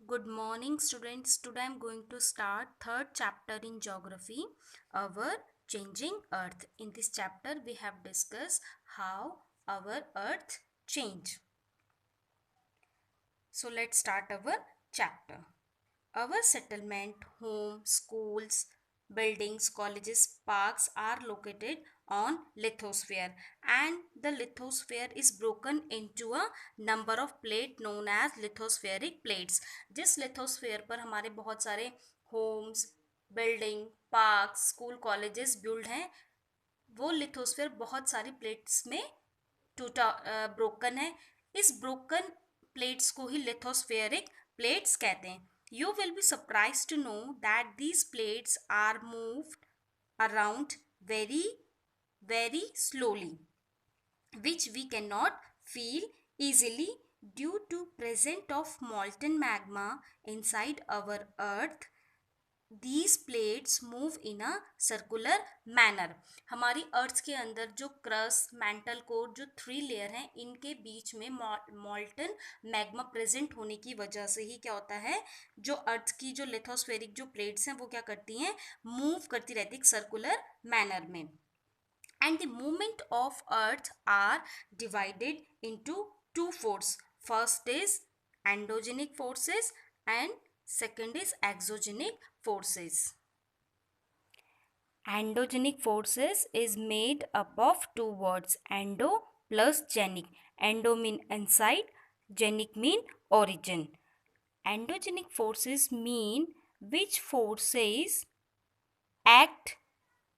Good morning, students. Today I'm going to start third chapter in geography, our changing earth. In this chapter, we have discussed how our earth change. So let's start our chapter. Our settlement, home, schools, buildings, colleges, parks are located on lithosphere, and the lithosphere is broken into a number of plate known as lithospheric plates. जिस lithosphere पर हमारे बहुत सारे homes, building, parks, school, colleges build हैं, वो lithosphere बहुत सारी plates में टूटा ब्रोकन है. इस ब्रोकन प्लेट्स को ही लिथोस्फेरिक प्लेट्स कहते हैं. You will be surprise to know that these plates are moved around very very slowly, which we cannot feel easily due to presence of molten magma inside our earth. These plates move in a circular manner. हमारी अर्थ के अंदर जो crust, mantle core, जो three layer हैं, इनके बीच में मॉल्टन magma present होने की वजह से ही क्या होता है, जो अर्थ की जो लिथोस्फेरिक जो प्लेट्स हैं वो क्या करती हैं, मूव करती रहती है सर्कुलर मैनर में. And the movement of earth are divided into two forces. First is endogenic forces and second is exogenic forces. Endogenic forces is made up of two words, endo plus genic. Endo mean inside, genic mean origin. Endogenic forces mean which forces act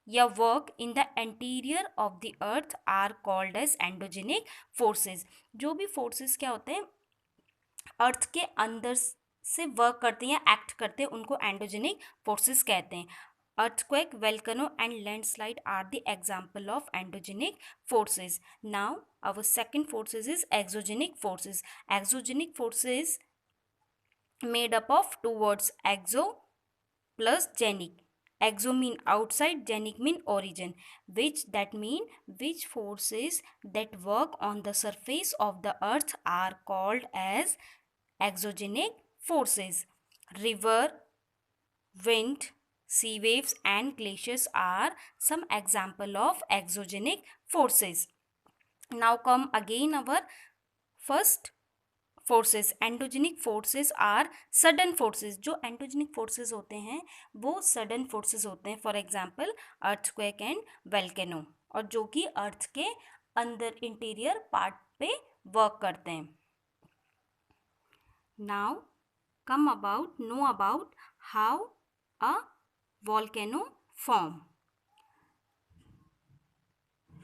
या work in the interior of the earth are called as endogenic forces. जो भी forces क्या होते हैं, अर्थ के अंदर से work करते हैं या एक्ट करते हैं, उनको एंडोजेनिक फोर्सेस कहते हैं. earthquake, volcano and landslide are the example of endogenic forces. Now our second forces is exogenic forces. Exogenic forces made up of two words, exo plus genic. Exo mean outside, genic mean origin, which forces that work on the surface of the earth are called as exogenic forces. River, wind, sea waves and glaciers are some example of exogenic forces. Now come again our first forces. Endogenic forces are sudden forces. जो endogenic forces होते हैं वो sudden forces होते हैं. For example earthquake and volcano, और जो कि अर्थ के अंदर इंटीरियर पार्ट पे वर्क करते हैं. Now come about know about how a volcano form.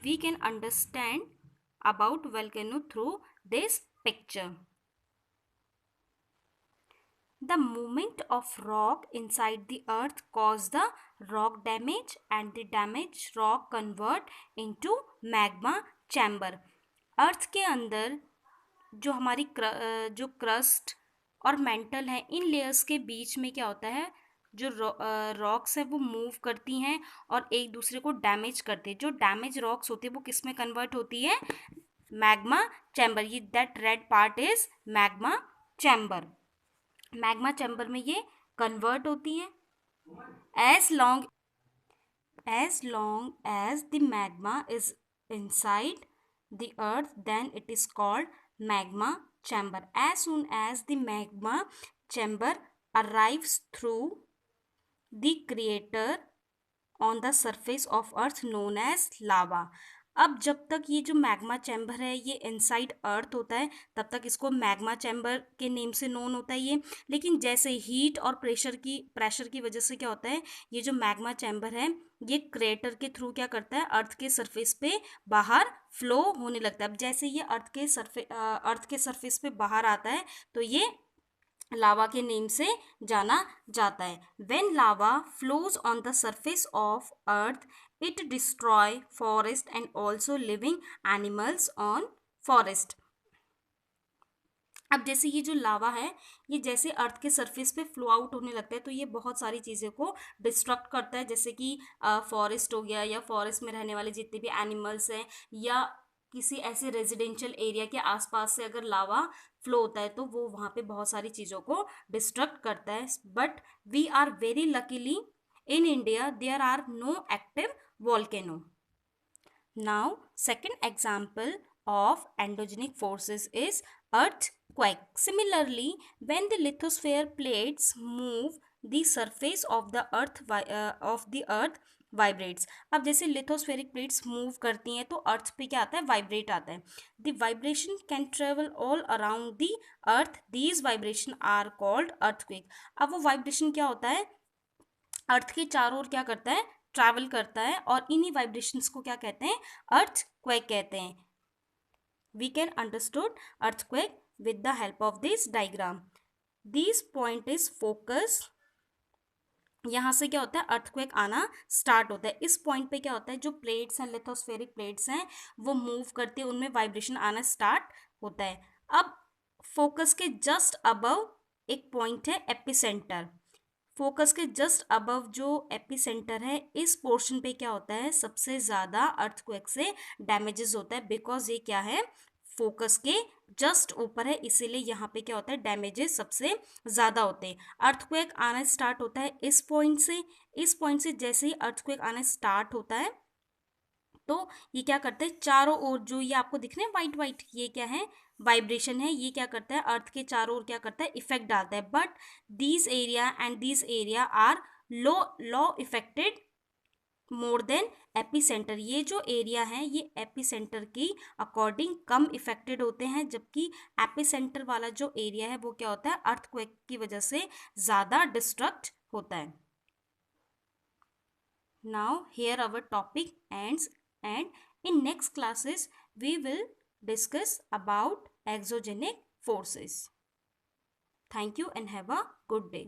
We can understand about volcano through this picture. The movement of rock inside the earth cause the rock damage and the damaged rock convert into magma chamber. अर्थ के अंदर जो हमारी जो crust और mental है, इन layers के बीच में क्या होता है, जो रॉक्स है वो मूव करती हैं और एक दूसरे को डैमेज करते हैं. जो डैमेज रॉक्स होती है वो किस में कन्वर्ट होती है, मैग्मा चैम्बर. ये that red part is magma chamber. Magma chamber में ये कन्वर्ट होती हैं. As long as the magma is inside the earth then it is called magma chamber. As soon as the magma chamber arrives through the crater on the surface of earth known as lava. अब जब तक ये जो magma chamber है ये inside अर्थ होता है, तब तक इसको मैग्मा चैम्बर के नेम से नोन होता है ये. लेकिन जैसे हीट और प्रेशर की वजह से क्या होता है, ये जो मैग्मा चैम्बर है ये क्रेटर के थ्रू क्या करता है, अर्थ के सरफेस पे बाहर फ्लो होने लगता है. अब जैसे ये अर्थ के सरफेस पे बाहर आता है तो ये लावा के नेम से जाना जाता है. When lava flows on the surface of earth it destroy forest and also living animals on forest. अब जैसे ये जो लावा है ये जैसे अर्थ के सरफेस पे फ्लो आउट होने लगता है तो ये बहुत सारी चीज़ें को डिस्ट्रक्ट करता है, जैसे कि फॉरेस्ट हो गया या फॉरेस्ट में रहने वाले जितने भी एनिमल्स हैं या किसी ऐसे रेजिडेंशियल एरिया के आसपास से अगर लावा फ्लो होता है तो वो वहाँ पे बहुत सारी चीज़ों को डिस्ट्रक्ट करता है. But we are very luckily in India there are no active volcano. Now second example of endogenic forces is earthquake. Similarly, when the lithosphere plates move, the surface of the earth vibrates. अब जैसे lithospheric plates move करती हैं तो अर्थ पे क्या आता है, vibrate आता है. The vibration can travel all around the earth. These vibration are called earthquake. अब वो वाइब्रेशन क्या होता है, अर्थ के चारों ओर क्या करता है, ट्रैवल करता है, और इन्हीं वाइब्रेशंस को क्या कहते हैं, अर्थक्वेक कहते हैं. We can understood earthquake with the help of this diagram. This point is focus. यहाँ से क्या होता है, अर्थक्वेक आना स्टार्ट होता है. इस पॉइंट पे क्या होता है, जो प्लेट्स हैं, लिथोस्फेरिक प्लेट्स हैं, वो मूव करते हैं, उनमें वाइब्रेशन आना स्टार्ट होता है. अब फोकस के जस्ट अबव एक पॉइंट है एपिसेंटर. फोकस के जस्ट अबव जो एपिसेंटर है, इस पोर्शन पे क्या होता है, सबसे ज़्यादा अर्थक्वेक से डैमेजेस होता है. बिकॉज ये क्या है, फोकस के जस्ट ऊपर है, इसीलिए यहाँ पे क्या होता है, डैमेजेस सबसे ज़्यादा होते हैं. अर्थक्वेक आना स्टार्ट होता है इस पॉइंट से. इस पॉइंट से जैसे ही अर्थक्वेक आना स्टार्ट होता है तो ये क्या करता है, चारों ओर जो ये आपको दिख रहे हैं वाइट वाइट, ये क्या है, वाइब्रेशन है. ये क्या करता है, अर्थ के चारों ओर क्या करता है, इफेक्ट डालता है. But this area and this area are low affected more than epicentre. ये जो एरिया है ये एपिसेंटर की अकॉर्डिंग कम इफेक्टेड होते हैं, जबकि एपिसेंटर वाला जो एरिया है वो क्या होता है, अर्थक्वेक की वजह से ज़्यादा डिस्ट्रक्ट होता है. Now here our topic ends, and in next classes we will discuss about exogenic forces. Thank you and have a good day.